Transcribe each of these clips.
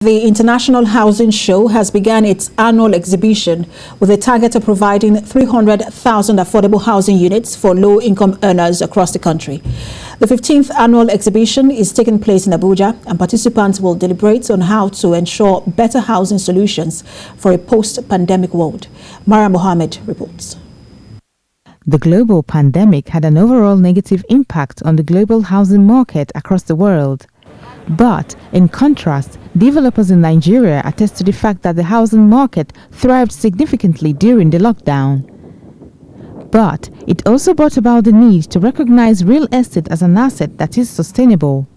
The International Housing Show has begun its annual exhibition with a target of providing 300,000 affordable housing units for low-income earners across the country. The 15th annual exhibition is taking place in Abuja, and participants will deliberate on how to ensure better housing solutions for a post-pandemic world. Mara Mohammed reports. The global pandemic had an overall negative impact on the global housing market across the world. But, in contrast, developers in Nigeria attest to the fact that the housing market thrived significantly during the lockdown. But it also brought about the need to recognize real estate as an asset that is sustainable.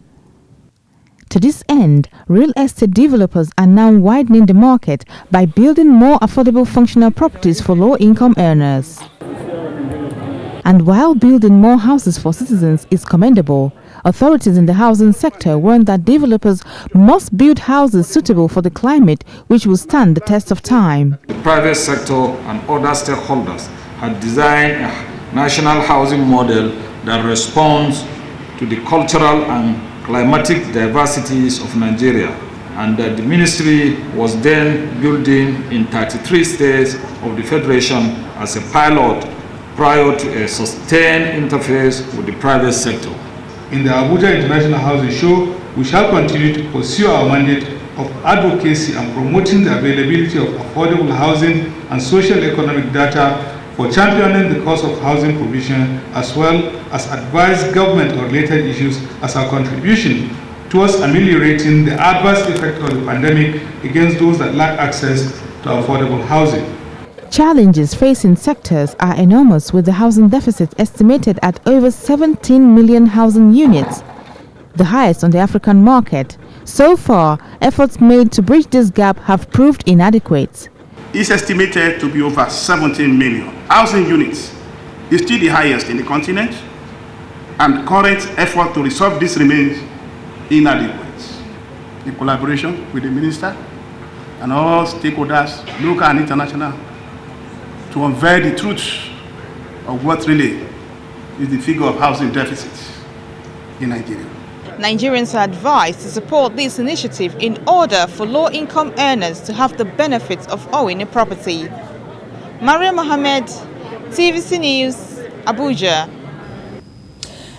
To this end, real estate developers are now widening the market by building more affordable functional properties for low-income earners. And while building more houses for citizens is commendable, authorities in the housing sector warn that developers must build houses suitable for the climate, which will stand the test of time. The private sector and other stakeholders have designed a national housing model that responds to the cultural and climatic diversities of Nigeria, and that the ministry was then building in 33 states of the Federation as a pilot prior to a sustained interface with the private sector. In the Abuja International Housing Show, we shall continue to pursue our mandate of advocacy and promoting the availability of affordable housing and social economic data for championing the cause of housing provision, as well as advise government on related issues as our contribution towards ameliorating the adverse effect of the pandemic against those that lack access to affordable housing. Challenges facing sectors are enormous, with the housing deficit estimated at over 17 million housing units, the highest on the African market. So far, efforts made to bridge this gap have proved inadequate. It's estimated to be over 17 million housing units. It's still the highest in the continent, and current effort to resolve this remains inadequate. In collaboration with the minister and all stakeholders, local and international, to unveil the truth of what really is the figure of housing deficit in Nigeria. Nigerians are advised to support this initiative in order for low-income earners to have the benefits of owning a property. Maria Mohammed, TVC News, Abuja.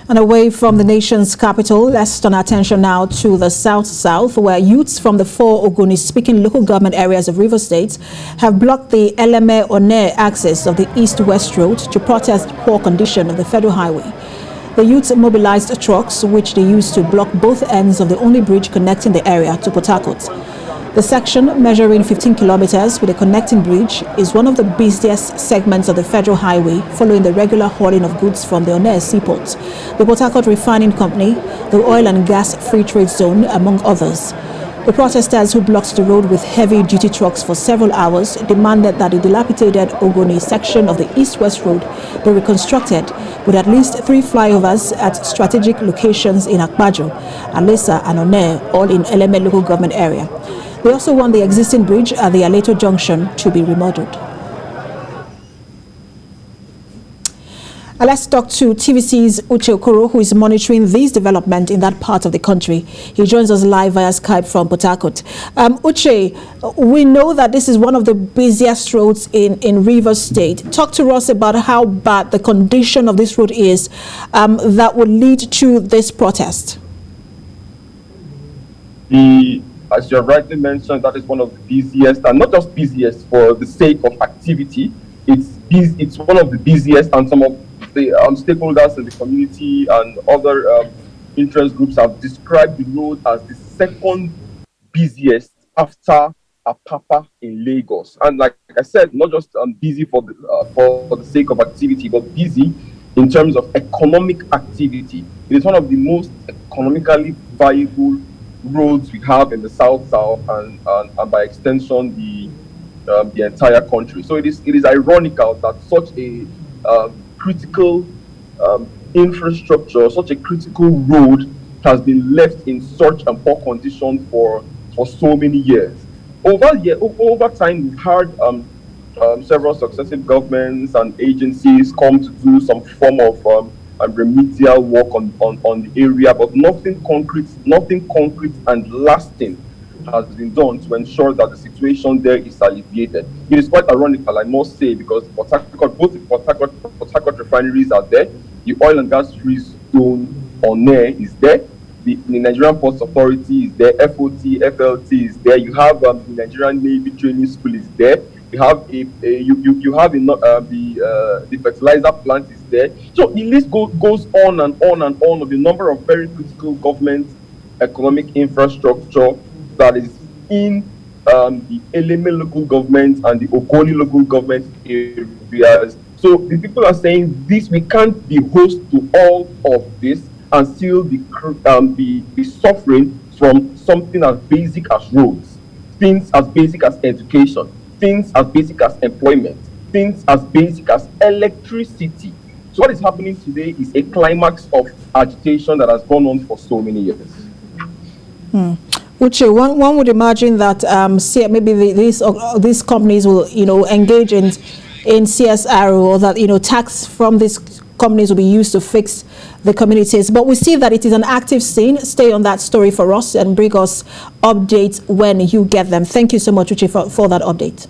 And away from the nation's capital, let's turn our attention now to the south-south, where youths from the 4 Ogoni-speaking local government areas of Rivers State have blocked the Eleme-One access of the east-west road to protest poor condition of the federal highway. The youths mobilized trucks, which they used to block both ends of the only bridge connecting the area to Port Harcourt. The section, measuring 15 kilometers with a connecting bridge, is one of the busiest segments of the federal highway, following the regular hauling of goods from the Onne seaport, the Port Harcourt Refining Company, the Oil and Gas Free Trade Zone, among others. The protesters, who blocked the road with heavy-duty trucks for several hours, demanded that the dilapidated Ogoni section of the east-west road be reconstructed, with at least 3 flyovers at strategic locations in Akbajo, Alesa and Onne, all in Eleme local government area. They also want the existing bridge at the Aleto Junction to be remodeled. Let's talk to TVC's Uche Okoro, who is monitoring this development in that part of the country. He joins us live via Skype from Port Harcourt. Uche, we know that this is one of the busiest roads in Rivers State. Talk to us about how bad the condition of this road is that would lead to this protest. As you have rightly mentioned, that is one of the busiest, and not just busiest for the sake of activity. It's one of the busiest, and some of the stakeholders in the community and other interest groups have described the road as the second busiest after Apapa in Lagos. And like I said, not just busy for the sake of activity, but busy in terms of economic activity. It is one of the most economically viable roads we have in the south and by extension the entire country. So it is ironical that such a critical infrastructure, such a critical road has been left in such a poor condition for so many years. Over time, we've had several successive governments and agencies come to do some form of remedial work on the area, but nothing concrete and lasting has been done to ensure that the situation there is alleviated. It is quite ironical, I must say, because both the Port Harcourt refineries are there, the oil and gas free zone on air is there, the Nigerian Ports Authority is there, FOT, FLT is there, you have the Nigerian Navy Training School is there, you have the fertilizer plant is there. So the list goes on and on and on of the number of very critical government economic infrastructure that is in the Eleme local government and the Okoni local government areas. So the people are saying this, we can't be host to all of this and still be suffering from something as basic as roads, things as basic as education, things as basic as employment, things as basic as electricity. So what is happening today is a climax of agitation that has gone on for so many years. Uche, one would imagine that maybe these companies will, engage in CSR, or that, tax from these companies will be used to fix the communities. But we see that it is an active scene. Stay on that story for us and bring us updates when you get them. Thank you so much, Uche, for that update.